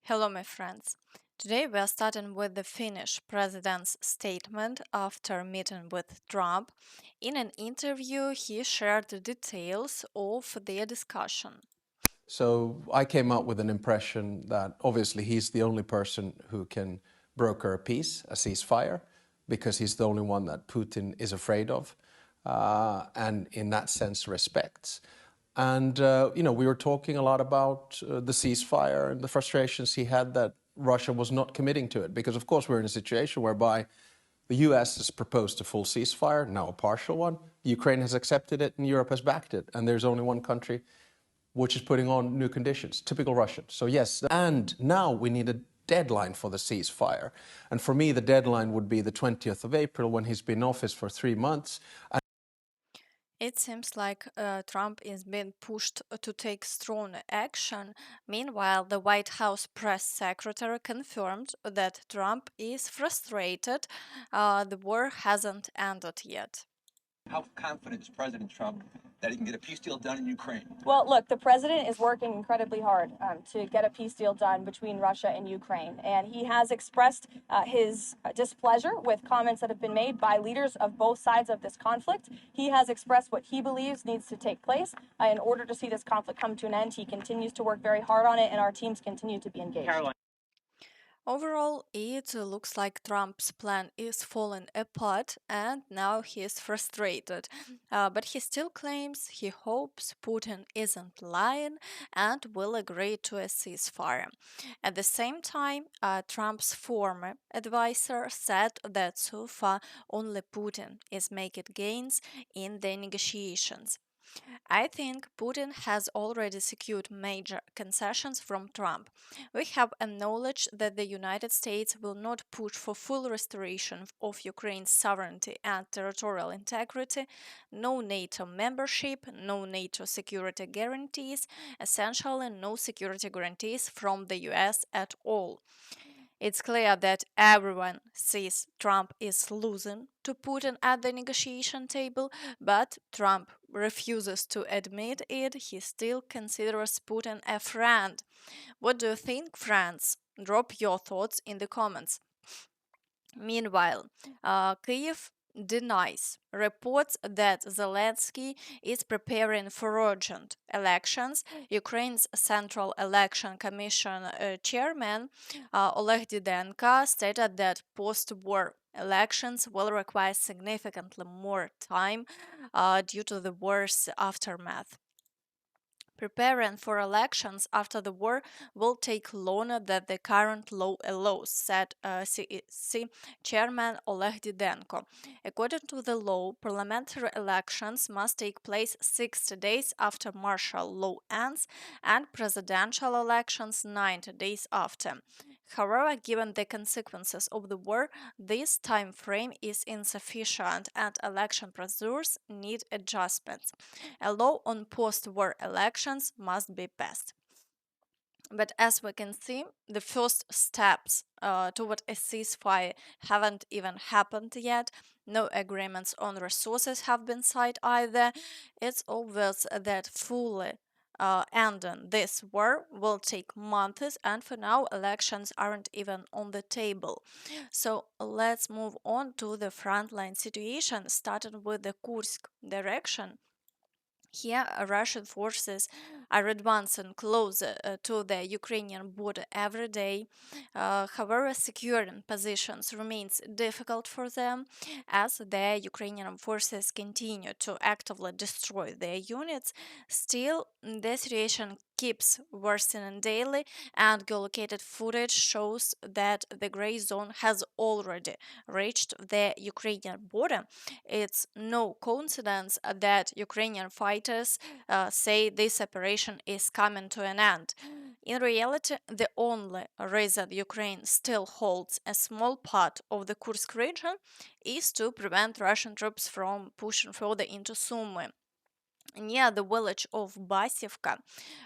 Hello, my friends. Today we are starting with the Finnish President's statement after meeting with Trump. In an interview, he shared the details of their discussion. So I came out with an impression that obviously he's the only person who can broker a peace, a ceasefire, because he's the only one that Putin is afraid of, and in that sense respects. And we were talking a lot about the ceasefire and the frustrations he had that Russia was not committing to it, because of course we're in a situation whereby the US has proposed a full ceasefire, now a partial one. Ukraine has accepted it and Europe has backed it, and there's only one country which is putting on new conditions, typical Russian. So yes, and now we need a deadline for the ceasefire. And for me, the deadline would be the 20th of April when he's been in office for 3 months. It seems like Trump is being pushed to take strong action. Meanwhile, the White House press secretary confirmed that Trump is frustrated. The war hasn't ended yet. How confident is President Trump that he can get a peace deal done in Ukraine? Well, look, the president is working incredibly hard to get a peace deal done between Russia and Ukraine. And he has expressed his displeasure with comments that have been made by leaders of both sides of this conflict. He has expressed what he believes needs to take place in order to see this conflict come to an end. He continues to work very hard on it, and our teams continue to be engaged. Overall, it looks like Trump's plan is falling apart and now he is frustrated. But he still claims he hopes Putin isn't lying and will agree to a ceasefire. At the same time, Trump's former advisor said that so far only Putin is making gains in the negotiations. I think Putin has already secured major concessions from Trump. We have acknowledged that the United States will not push for full restoration of Ukraine's sovereignty and territorial integrity, no NATO membership, no NATO security guarantees, essentially no security guarantees from the US at all. It's clear that everyone sees Trump is losing to Putin at the negotiation table, but Trump refuses to admit it. He still considers Putin a friend. What do you think, friends? Drop your thoughts in the comments. Meanwhile, Kyiv denies reports that Zelensky is preparing for urgent elections. Ukraine's Central Election Commission chairman Oleg Didenko stated that post-war elections will require significantly more time due to the war's aftermath. Preparing for elections after the war will take longer than the current law allows, said CEC Chairman Oleg Didenko. According to the law, parliamentary elections must take place 60 days after martial law ends and presidential elections 90 days after. However, given the consequences of the war, this time frame is insufficient and election procedures need adjustments. A law on post-war elections must be passed. But as we can see, the first steps toward a ceasefire haven't even happened yet. No agreements on resources have been signed either. It's obvious that fully ending this war will take months, and for now, elections aren't even on the table. So let's move on to the frontline situation, starting with the Kursk direction. Here, Russian forces are advancing closer to the Ukrainian border every day. However, securing positions remains difficult for them as the Ukrainian forces continue to actively destroy their units. Still, the situation keeps worsening daily, and geolocated footage shows that the gray zone has already reached the Ukrainian border. It's no coincidence that Ukrainian fighters say this operation is coming to an end. In reality, the only reason Ukraine still holds a small part of the Kursk region is to prevent Russian troops from pushing further into Sumy. Near the village of Basivka,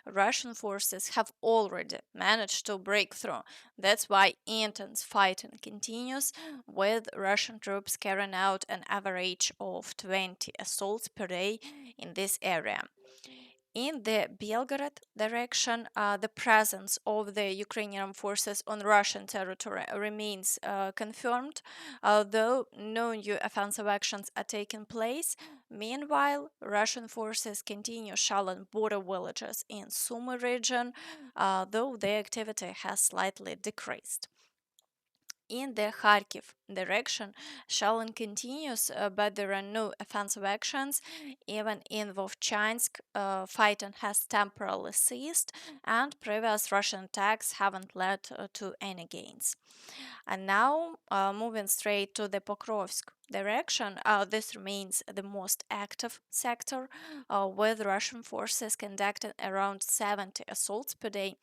Russian forces have already managed to break through. That's why intense fighting continues, with Russian troops carrying out an average of 20 assaults per day in this area. In the Belgorod direction, the presence of the Ukrainian forces on Russian territory remains confirmed, although no new offensive actions are taking place. Meanwhile, Russian forces continue shelling border villages in Sumy region, though their activity has slightly decreased. In the Kharkiv direction, shelling continues, but there are no offensive actions. Even in Vovchansk, fighting has temporarily ceased, and previous Russian attacks haven't led to any gains. And now, moving straight to the Pokrovsk direction, this remains the most active sector, with Russian forces conducting around 70 assaults per day.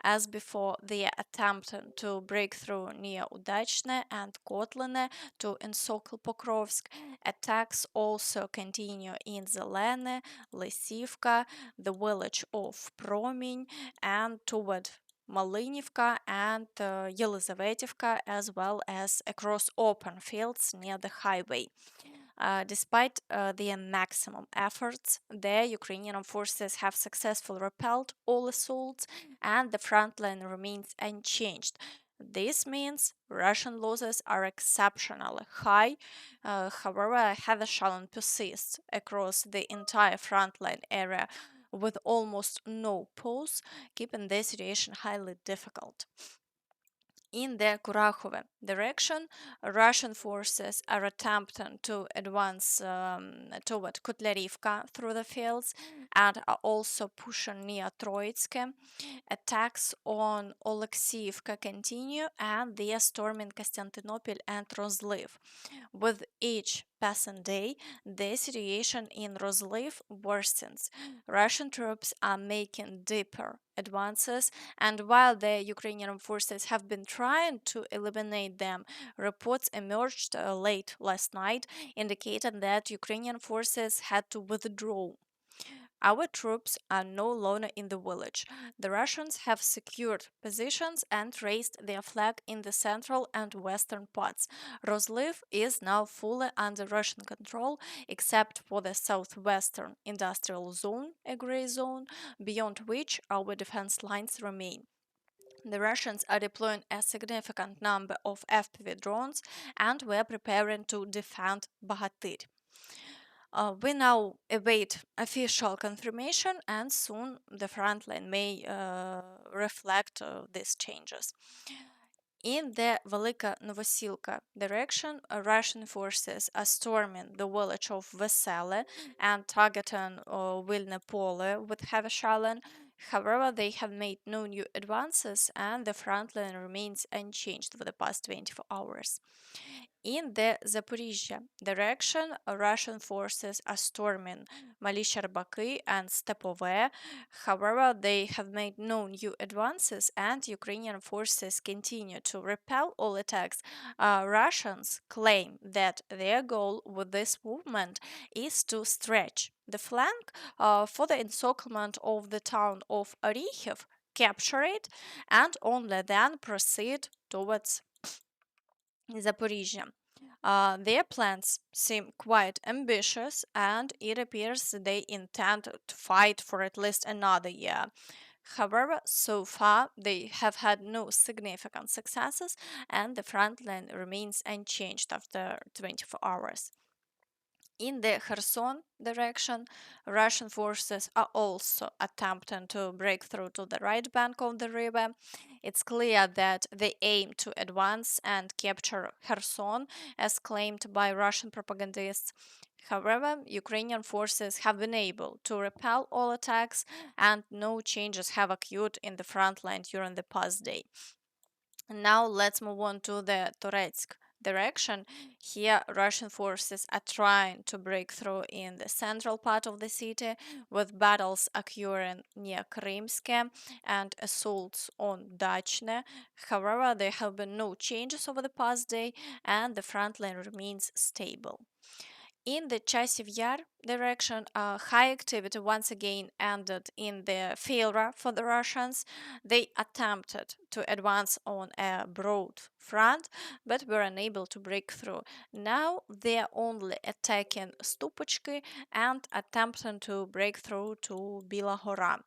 As before, they are attempting to break through near Udachne and Kotlyne to encircle Pokrovsk. Attacks also continue in Zelene, Lysivka, the village of Promень, and toward Malynivka and Yelizavetivka, as well as across open fields near the highway. Despite their maximum efforts, the Ukrainian forces have successfully repelled all assaults, and the front line remains unchanged. This means Russian losses are exceptionally high. However, heavy shelling persists across the entire frontline area with almost no pause, keeping the situation highly difficult. In the Kurakhove direction, Russian forces are attempting to advance toward Kotlyarivka through the fields and are also pushing near Troitske. Attacks on Oleksiivka continue and they are storming Konstantinopel and Rozlyv. With each passing day, the situation in Rozlyv worsens. Russian troops are making deeper advances, and while the Ukrainian forces have been trying to eliminate them, reports emerged late last night indicating that Ukrainian forces had to withdraw. Our troops are no longer in the village. The Russians have secured positions and raised their flag in the central and western parts. Rozlyv is now fully under Russian control, except for the southwestern industrial zone, a gray zone, beyond which our defense lines remain. The Russians are deploying a significant number of FPV drones and we're preparing to defend Bahatir. We now await official confirmation, and soon the front line may reflect these changes. In the Velika Novosilka direction, Russian forces are storming the village of Vesele and targeting Vilna Pole with heavy shelling. However, they have made no new advances, and the front line remains unchanged for the past 24 hours. In the Zaporizhzhia direction, Russian forces are storming Mala Shcherbaky and Stepove. However, they have made no new advances, and Ukrainian forces continue to repel all attacks. Russians claim that their goal with this movement is to stretch the flank for the encirclement of the town of Orikhiv, capture it, and only then proceed towards Zaporizhzhia. Their plans seem quite ambitious, and it appears they intend to fight for at least another year. However, so far they have had no significant successes, and the front line remains unchanged after 24 hours. In the Kherson direction, Russian forces are also attempting to break through to the right bank of the river. It's clear that they aim to advance and capture Kherson, as claimed by Russian propagandists. However, Ukrainian forces have been able to repel all attacks, and no changes have occurred in the front line during the past day. Now let's move on to the Toretsk direction. Here, Russian forces are trying to break through in the central part of the city, with battles occurring near Krymske and assaults on Dachne. However, there have been no changes over the past day, and the front line remains stable. In the Chasiv Yar direction, high activity once again ended in the failure for the Russians. They attempted to advance on a broad front, but were unable to break through. Now they are only attacking Stupochki and attempting to break through to Bila Hora.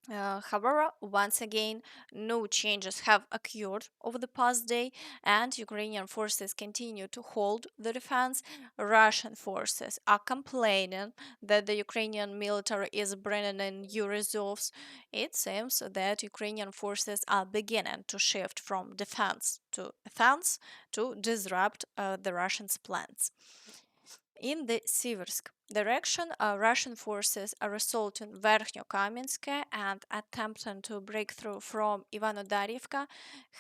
However, once again, no changes have occurred over the past day, and Ukrainian forces continue to hold the defense. Russian forces are complaining that the Ukrainian military is bringing in new reserves. It seems that Ukrainian forces are beginning to shift from defense to offense to disrupt the Russians' plans. In the Siversk direction, Russian forces are assaulting Verkhnyo-Kamensk and attempting to break through from Ivano-Darivka.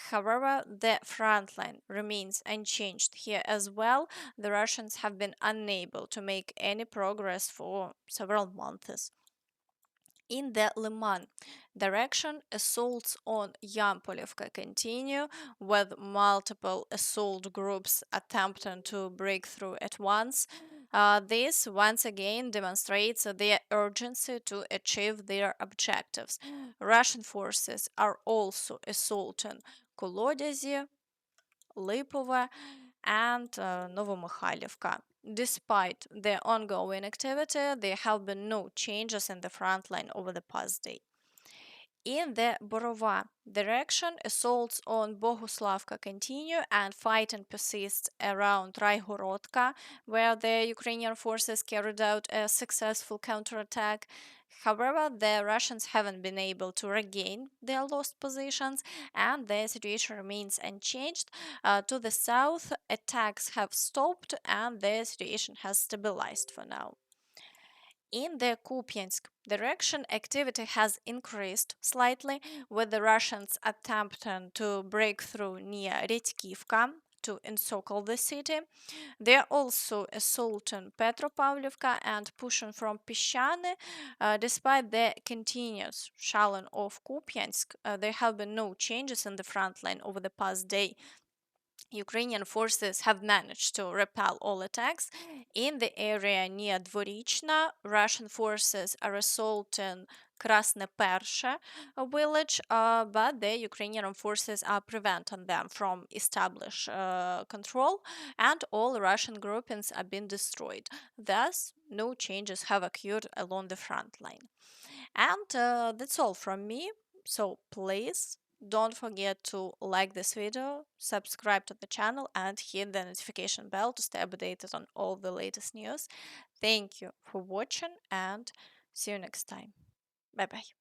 However, the front line remains unchanged here as well. The Russians have been unable to make any progress for several months. In the Lyman direction, assaults on Yampolivka continue, with multiple assault groups attempting to break through at once. This once again demonstrates their urgency to achieve their objectives. Russian forces are also assaulting Kolodyazhi, Lipova, and Novomykhailivka. Despite the ongoing activity, there have been no changes in the front line over the past day. In the Borova direction, assaults on Bohuslavka continue and fighting persists around Raihorodka, where the Ukrainian forces carried out a successful counterattack. However, the Russians haven't been able to regain their lost positions, and the situation remains unchanged. To the south, attacks have stopped, and the situation has stabilized for now. In the Kupiansk direction, activity has increased slightly, with the Russians attempting to break through near Redkivka to encircle the city. They are also assaulting Petropavlivka and pushing from Pishane. Despite the continuous shelling of Kupiansk, there have been no changes in the front line over the past day. Ukrainian forces have managed to repel all attacks. In the area near Dvorichna, Russian forces are assaulting Krasnopershe village, but the Ukrainian forces are preventing them from establish control, and all Russian groupings are being destroyed. Thus, no changes have occurred along the front line. And that's all from me. So please don't forget to like this video, subscribe to the channel, and hit the notification bell to stay updated on all the latest news. Thank you for watching and see you next time. Bye bye.